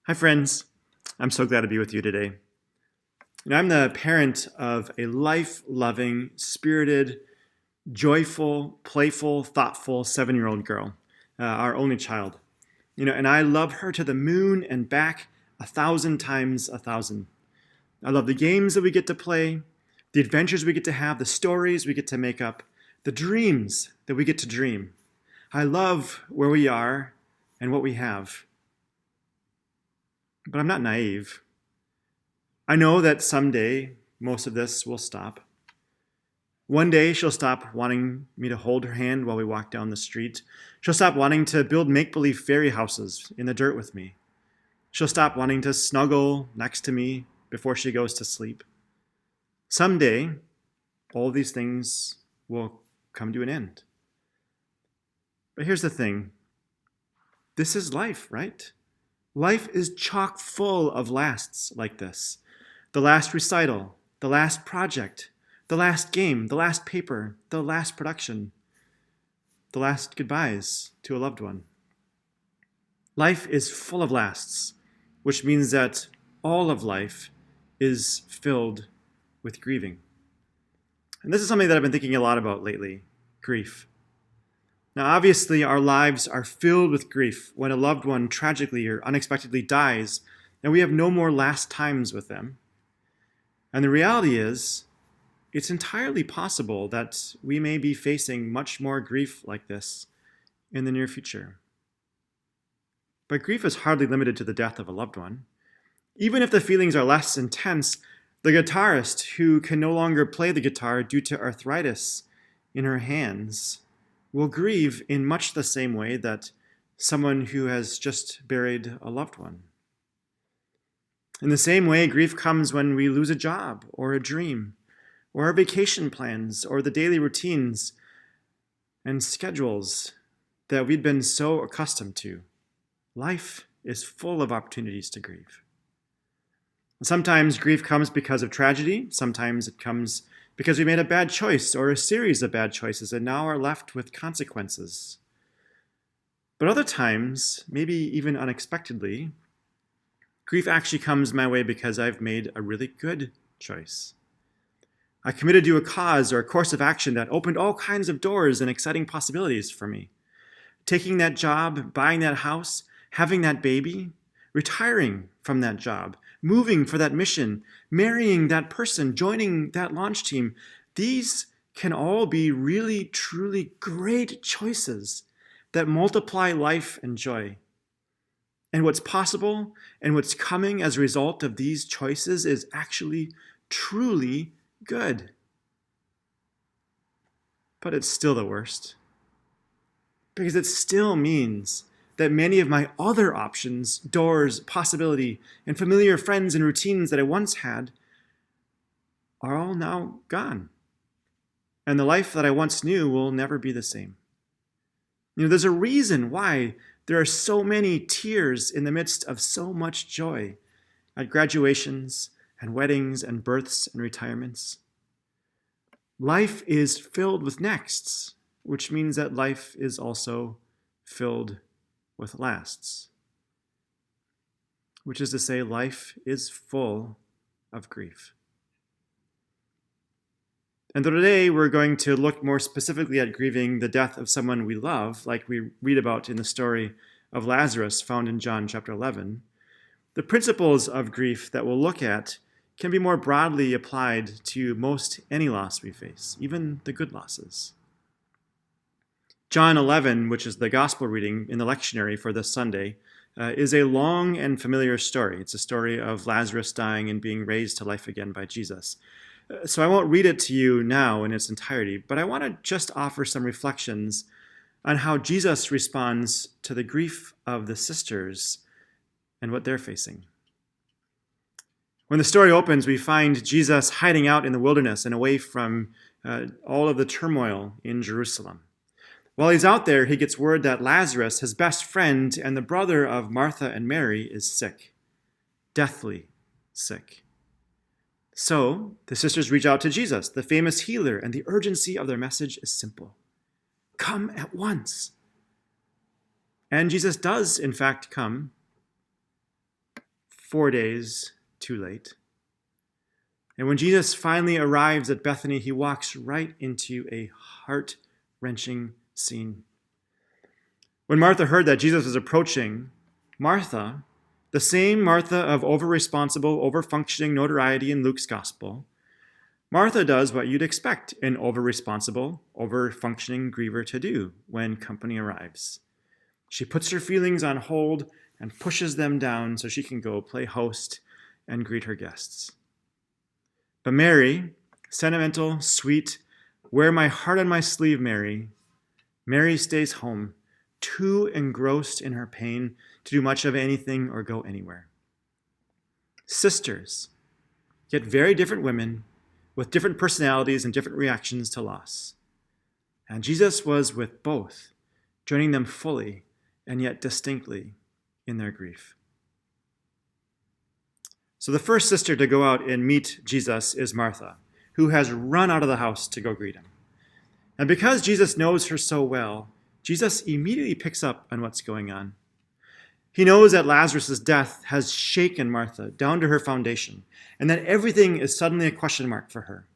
Hi, friends. I'm so glad to be with you today. I'm the parent of a life-loving, spirited, joyful, playful, thoughtful 7-year-old girl, our only child. And I love her to the moon and back 1,000 times 1,000. I love the games that we get to play, the adventures we get to have, the stories we get to make up, the dreams that we get to dream. I love where we are and what we have. But I'm not naive. I know that someday most of this will stop. One day she'll stop wanting me to hold her hand while we walk down the street. She'll stop wanting to build make-believe fairy houses in the dirt with me. She'll stop wanting to snuggle next to me before she goes to sleep. Someday, all these things will come to an end. But here's the thing. This is life, right? Life is chock full of lasts like this. The last recital, the last project, the last game, the last paper, the last production, the last goodbyes to a loved one. Life is full of lasts, which means that all of life is filled with grieving. And this is something that I've been thinking a lot about lately, grief. Now, obviously, our lives are filled with grief when a loved one tragically or unexpectedly dies, and we have no more last times with them. And the reality is, it's entirely possible that we may be facing much more grief like this in the near future. But grief is hardly limited to the death of a loved one. Even if the feelings are less intense, the guitarist who can no longer play the guitar due to arthritis in her hands will grieve in much the same way that someone who has just buried a loved one. In the same way, grief comes when we lose a job or a dream, or our vacation plans, or the daily routines and schedules that we'd been so accustomed to. Life is full of opportunities to grieve. Sometimes grief comes because of tragedy. Sometimes it comes because we made a bad choice or a series of bad choices and now are left with consequences. But other times, maybe even unexpectedly, grief actually comes my way because I've made a really good choice. I committed to a cause or a course of action that opened all kinds of doors and exciting possibilities for me. Taking that job, buying that house, having that baby, retiring from that job, moving for that mission, marrying that person, joining that launch team. These can all be really, truly great choices that multiply life and joy. And what's possible and what's coming as a result of these choices is actually truly good. But it's still the worst. Because it still means that many of my other options, doors, possibility, and familiar friends and routines that I once had are all now gone. And the life that I once knew will never be the same. There's a reason why there are so many tears in the midst of so much joy at graduations and weddings and births and retirements. Life is filled with nexts, which means that life is also filled with lasts, which is to say, life is full of grief. And today we're going to look more specifically at grieving the death of someone we love, like we read about in the story of Lazarus found in John chapter 11. The principles of grief that we'll look at can be more broadly applied to most any loss we face, even the good losses. John 11, which is the gospel reading in the lectionary for this Sunday, is a long and familiar story. It's a story of Lazarus dying and being raised to life again by Jesus. So I won't read it to you now in its entirety, but I want to just offer some reflections on how Jesus responds to the grief of the sisters and what they're facing. When the story opens, we find Jesus hiding out in the wilderness and away from all of the turmoil in Jerusalem. While he's out there, he gets word that Lazarus, his best friend and the brother of Martha and Mary, is sick, deathly sick. So the sisters reach out to Jesus, the famous healer, and the urgency of their message is simple. Come at once. And Jesus does, in fact, come. 4 days too late. And when Jesus finally arrives at Bethany, he walks right into a heart-wrenching scene. When Martha heard that Jesus was approaching, Martha, the same Martha of over-responsible, over-functioning notoriety in Luke's gospel, Martha does what you'd expect an over-responsible, over-functioning griever to do when company arrives. She puts her feelings on hold and pushes them down so she can go play host and greet her guests. But Mary, sentimental, sweet, wear my heart on my sleeve, Mary stays home, too engrossed in her pain to do much of anything or go anywhere. Sisters, yet very different women with different personalities and different reactions to loss. And Jesus was with both, joining them fully and yet distinctly in their grief. So the first sister to go out and meet Jesus is Martha, who has run out of the house to go greet him. And because Jesus knows her so well, Jesus immediately picks up on what's going on. He knows that Lazarus' death has shaken Martha down to her foundation, and that everything is suddenly a question mark for her.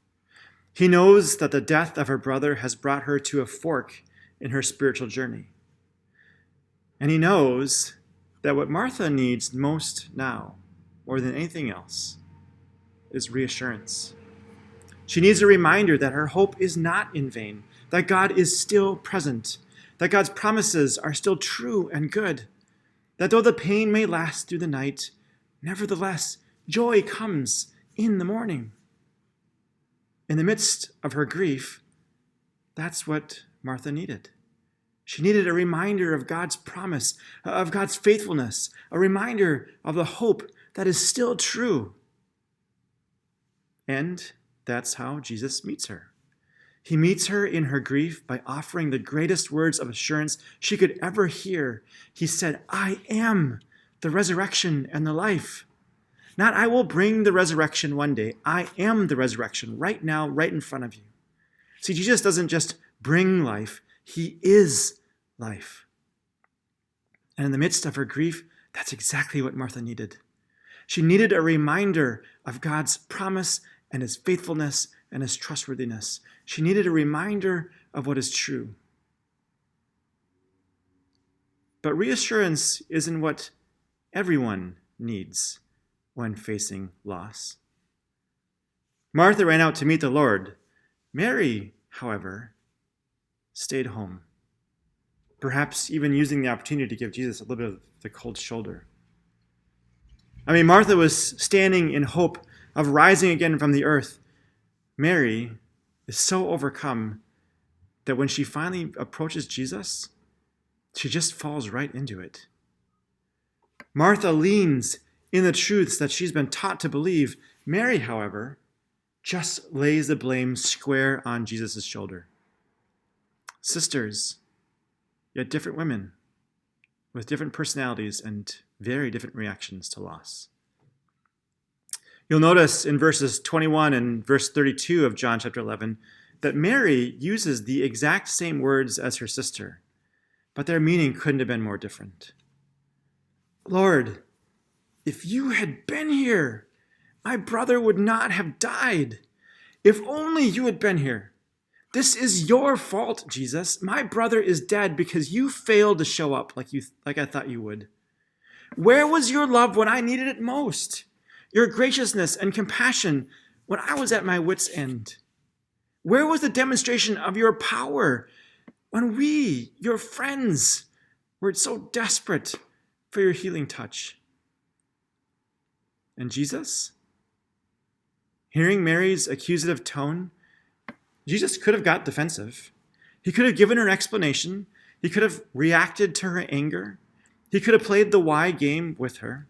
He knows that the death of her brother has brought her to a fork in her spiritual journey. And he knows that what Martha needs most now, more than anything else, is reassurance. She needs a reminder that her hope is not in vain, that God is still present, that God's promises are still true and good, that though the pain may last through the night, nevertheless, joy comes in the morning. In the midst of her grief, that's what Martha needed. She needed a reminder of God's promise, of God's faithfulness, a reminder of the hope that is still true. And that's how Jesus meets her. He meets her in her grief by offering the greatest words of assurance she could ever hear. He said, I am the resurrection and the life. Not I will bring the resurrection one day. I am the resurrection right now, right in front of you. See, Jesus doesn't just bring life. He is life. And in the midst of her grief, that's exactly what Martha needed. She needed a reminder of God's promise and his faithfulness and his trustworthiness. She needed a reminder of what is true. But reassurance isn't what everyone needs when facing loss. Martha ran out to meet the Lord. Mary, however, stayed home, perhaps even using the opportunity to give Jesus a little bit of the cold shoulder. Martha was standing in hope of rising again from the earth. Mary is so overcome that when she finally approaches Jesus, she just falls right into it. Martha leans in the truths that she's been taught to believe. Mary, however, just lays the blame square on Jesus' shoulder. Sisters, yet different women with different personalities and very different reactions to loss. You'll notice in verses 21 and verse 32 of John chapter 11 that Mary uses the exact same words as her sister, but their meaning couldn't have been more different. Lord, if you had been here, my brother would not have died. If only you had been here. This is your fault, Jesus. My brother is dead because you failed to show up like I thought you would. Where was your love when I needed it most? Your graciousness and compassion when I was at my wit's end? Where was the demonstration of your power when we, your friends, were so desperate for your healing touch? And Jesus, hearing Mary's accusative tone, Jesus could have got defensive. He could have given her an explanation. He could have reacted to her anger. He could have played the why game with her.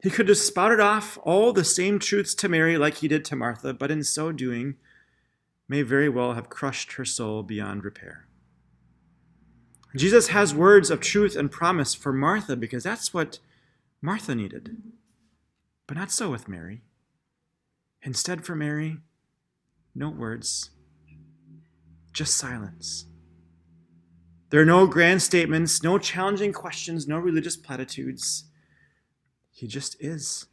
He could have spouted off all the same truths to Mary like he did to Martha, but in so doing, may very well have crushed her soul beyond repair. Jesus has words of truth and promise for Martha because that's what Martha needed. But not so with Mary. Instead, for Mary, no words, just silence. There are no grand statements, no challenging questions, no religious platitudes. He just is.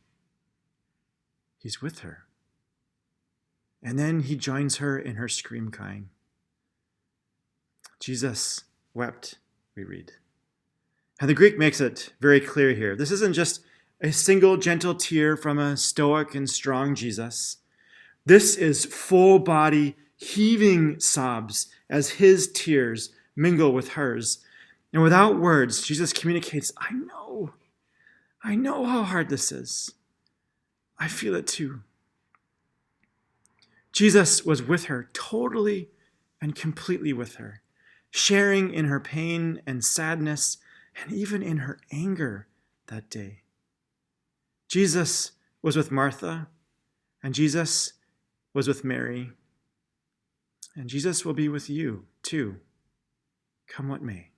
He's with her. And then he joins her in her scream crying. Jesus wept, we read. And the Greek makes it very clear here. This isn't just a single gentle tear from a stoic and strong Jesus. This is full body heaving sobs as his tears mingle with hers. And without words, Jesus communicates, I know how hard this is. I feel it too. Jesus was with her, totally and completely with her, sharing in her pain and sadness and even in her anger that day. Jesus was with Martha, and Jesus was with Mary, and Jesus will be with you too, come what may.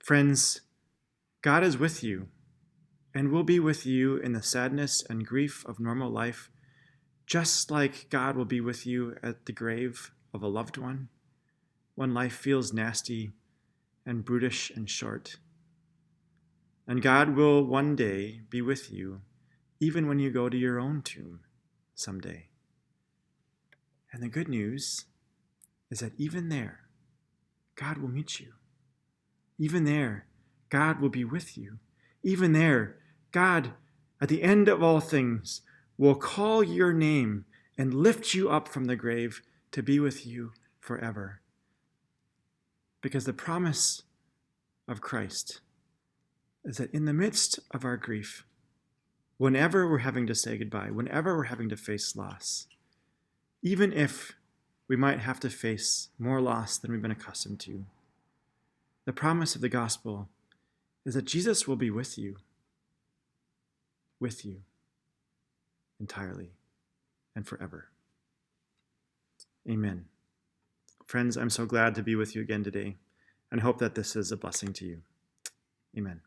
Friends, God is with you and will be with you in the sadness and grief of normal life, just like God will be with you at the grave of a loved one when life feels nasty and brutish and short. And God will one day be with you even when you go to your own tomb someday. And the good news is that even there, God will meet you. Even there, God will be with you. Even there, God, at the end of all things, will call your name and lift you up from the grave to be with you forever. Because the promise of Christ is that in the midst of our grief, whenever we're having to say goodbye, whenever we're having to face loss, even if we might have to face more loss than we've been accustomed to, the promise of the gospel is that Jesus will be with you entirely and forever. Amen. Friends, I'm so glad to be with you again today and hope that this is a blessing to you. Amen.